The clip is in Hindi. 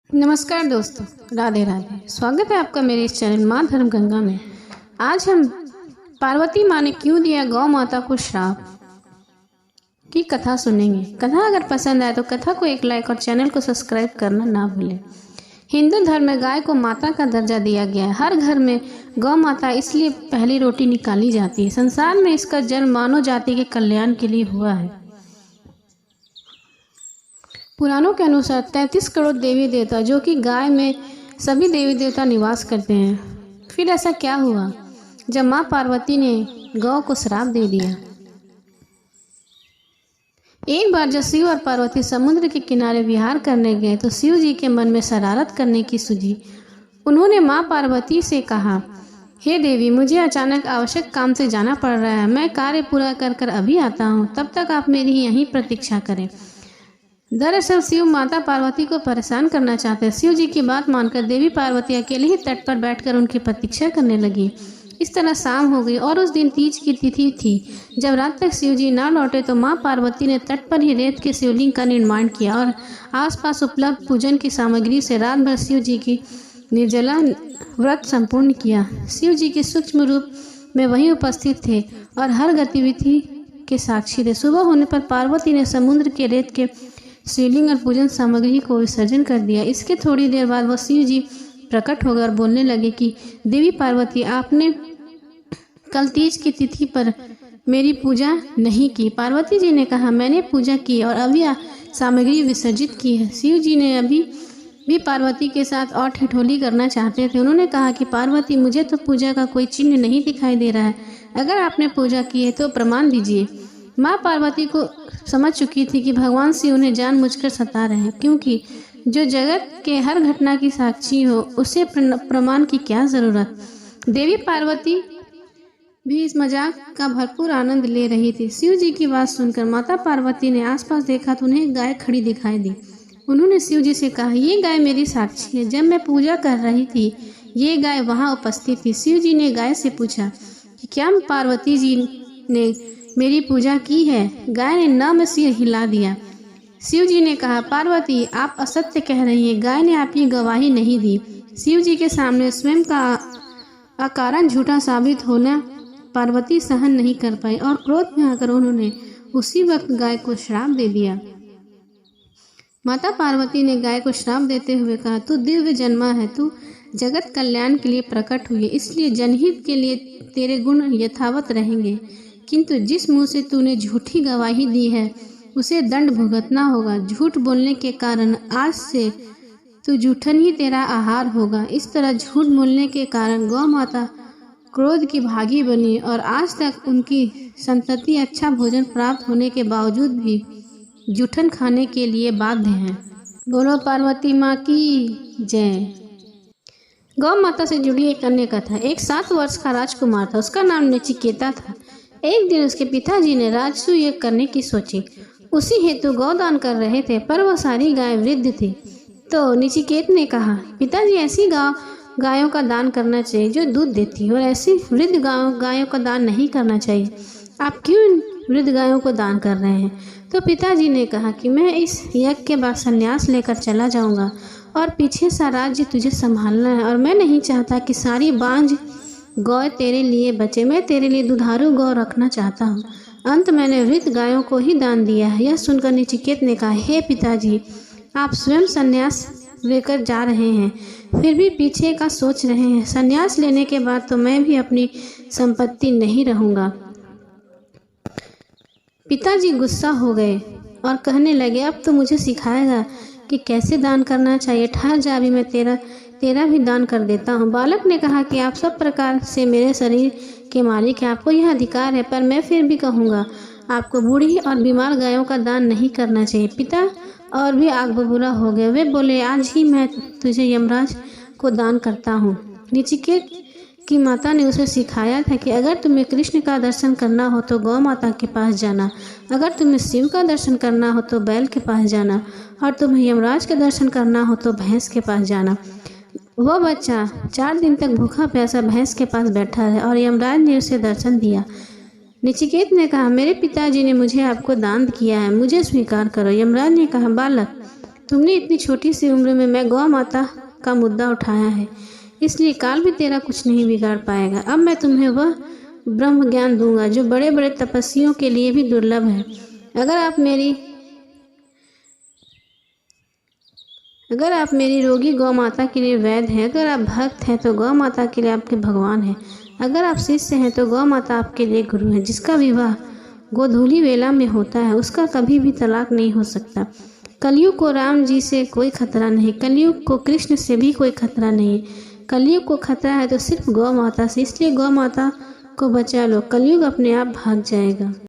नमस्कार दोस्तों, राधे राधे। स्वागत है आपका मेरे इस चैनल माँ धर्म गंगा में। आज हम पार्वती माँ ने क्यों दिया गौ माता को श्राप की कथा सुनेंगे। कथा अगर पसंद आए तो कथा को एक लाइक और चैनल को सब्सक्राइब करना ना भूलें। हिंदू धर्म में गाय को माता का दर्जा दिया गया है। हर घर में गौ माता इसलिए पहली रोटी निकाली जाती है। संसार में इसका जन्म मानव जाति के कल्याण के लिए हुआ है। पुराणों के अनुसार 33 करोड़ देवी देवता, जो कि गाय में सभी देवी देवता निवास करते हैं। फिर ऐसा क्या हुआ जब माँ पार्वती ने गौ को श्राप दे दिया। एक बार जब शिव और पार्वती समुद्र के किनारे विहार करने गए तो शिव जी के मन में शरारत करने की सूझी। उन्होंने माँ पार्वती से कहा, हे देवी, मुझे अचानक आवश्यक काम से जाना पड़ रहा है। मैं कार्य पूरा कर अभी आता हूँ, तब तक आप मेरी यहीं प्रतीक्षा करें। दरअसल शिव माता पार्वती को परेशान करना चाहते हैं। शिव जी की बात मानकर देवी पार्वती अकेले ही तट पर बैठकर उनकी प्रतीक्षा करने लगी। इस तरह शाम हो गई और उस दिन तीज की तिथि थी। जब रात तक शिव जी ना लौटे तो माँ पार्वती ने तट पर ही रेत के शिवलिंग का निर्माण किया और आसपास उपलब्ध पूजन की सामग्री से रात भर शिव जी की निर्जला व्रत संपूर्ण किया। शिव जी के सूक्ष्म रूप में वहीं उपस्थित थे और हर गतिविधि के साक्षी थे। सुबह होने पर पार्वती ने समुद्र के रेत के शिवलिंग और पूजन सामग्री को विसर्जन कर दिया। इसके थोड़ी देर बाद वह शिव जी प्रकट हो गए और बोलने लगे कि देवी पार्वती, आपने कल तीज की तिथि पर मेरी पूजा नहीं की। पार्वती जी ने कहा, मैंने पूजा की और अभी सामग्री विसर्जित की है। शिव जी ने अभी भी पार्वती के साथ और ठिठोली करना चाहते थे। उन्होंने कहा कि पार्वती, मुझे तो पूजा का कोई चिन्ह नहीं दिखाई दे रहा है। अगर आपने पूजा की है तो प्रमाण दीजिए। माँ पार्वती को समझ चुकी थी कि भगवान शिव उन्हें जानबूझकर सता रहे हैं, क्योंकि जो जगत के हर घटना की साक्षी हो उसे प्रमाण की क्या जरूरत। देवी पार्वती भी इस मजाक का भरपूर आनंद ले रही थी। शिव जी की बात सुनकर माता पार्वती ने आसपास देखा तो उन्हें गाय खड़ी दिखाई दी। उन्होंने शिव जी से कहा, ये गाय मेरी साक्षी है। जब मैं पूजा कर रही थी ये गाय वहाँ उपस्थित थी। शिव जी ने गाय से पूछा कि क्या पार्वती जी ने मेरी पूजा की है। गाय ने न में सिर हिला दिया। शिव जी ने कहा, पार्वती, आप असत्य कह रही हैं। गाय ने आपकी गवाही नहीं दी। शिव जी के सामने स्वयं का अकारण झूठा साबित होना पार्वती सहन नहीं कर पाई और क्रोध में आकर उन्होंने उसी वक्त गाय को श्राप दे दिया। माता पार्वती ने गाय को श्राप देते हुए कहा, तू दिव्य जन्मा है, तू जगत कल्याण के लिए प्रकट हुई, इसलिए जनहित के लिए तेरे गुण यथावत रहेंगे। किंतु जिस मुंह से तूने झूठी गवाही दी है उसे दंड भुगतना होगा। झूठ बोलने के कारण आज से तू झूठन ही तेरा आहार होगा। इस तरह झूठ बोलने के कारण गौ माता क्रोध की भागी बनी और आज तक उनकी संतति अच्छा भोजन प्राप्त होने के बावजूद भी जूठन खाने के लिए बाध्य हैं। बोलो पार्वती माँ की जय। गौ माता से जुड़ी एक अन्य कथा। एक 7 वर्ष का राजकुमार था, उसका नाम नचिकेता था। एक दिन उसके पिताजी ने राजसूय यज्ञ करने की सोची। उसी हेतु गौदान कर रहे थे, पर वह सारी गाय वृद्ध थी। तो नचिकेत ने कहा, पिताजी, ऐसी गायों का दान करना चाहिए जो दूध देती है और ऐसी वृद्ध गायों का दान नहीं करना चाहिए। आप क्यों इन वृद्ध गायों को दान कर रहे हैं। तो पिताजी ने कहा कि मैं इस यज्ञ के बाद संन्यास लेकर चला जाऊंगा और पीछे सा राज्य तुझे संभालना है और मैं नहीं चाहता कि सारी बांझ गौ तेरे लिए बचे। मैं तेरे लिए दुधारू गौ रखना चाहता हूँ। अंत मैंने वृद्ध गायों को ही दान दिया है। यह सुनकर नचिकेत ने कहा, हे पिताजी, आप स्वयं संन्यास लेकर जा रहे हैं, फिर भी पीछे का सोच रहे हैं। संन्यास लेने के बाद तो मैं भी अपनी संपत्ति नहीं रहूँगा। पिताजी गुस्सा हो गए और कहने लगे, अब तो मुझे सिखाएगा कि कैसे दान करना चाहिए। ठहर जा, अभी मैं तेरा भी दान कर देता हूँ। बालक ने कहा कि आप सब प्रकार से मेरे शरीर के मालिक हैं, आपको यह अधिकार है, पर मैं फिर भी कहूँगा, आपको बूढ़ी और बीमार गायों का दान नहीं करना चाहिए। पिता और भी आग बबूला हो गए। वे बोले, आज ही मैं तुझे यमराज को दान करता हूँ। नचिकेत की माता ने उसे सिखाया था कि अगर तुम्हें कृष्ण का दर्शन करना हो तो गौ माता के पास जाना, अगर तुम्हें शिव का दर्शन करना हो तो बैल के पास जाना और तुम्हें यमराज का दर्शन करना हो तो भैंस के पास जाना। वह बच्चा 4 दिन तक भूखा प्यासा भैंस के पास बैठा रहा और यमराज ने उसे दर्शन दिया। नचिकेत ने कहा, मेरे पिताजी ने मुझे आपको दान किया है, मुझे स्वीकार करो। यमराज ने कहा, बालक, तुमने इतनी छोटी सी उम्र में मैं गौ माता का मुद्दा उठाया है, इसलिए काल भी तेरा कुछ नहीं बिगाड़ पाएगा। अब मैं तुम्हें वह ब्रह्म ज्ञान दूंगा जो बड़े बड़े तपस्वियों के लिए भी दुर्लभ है। अगर आप मेरी रोगी गौ माता के लिए वैद्य हैं, अगर आप भक्त हैं तो गौ माता के लिए आपके भगवान हैं, अगर आप शिष्य हैं तो गौ माता आपके लिए गुरु है। जिसका विवाह गोधूली वेला में होता है उसका कभी भी तलाक नहीं हो सकता। कलयुग को राम जी से कोई खतरा नहीं, कलयुग को कृष्ण से भी कोई खतरा नहीं। कलयुग को खतरा है तो सिर्फ गौ माता से, इसलिए गौ माता को बचा लो, कलयुग अपने आप भाग जाएगा।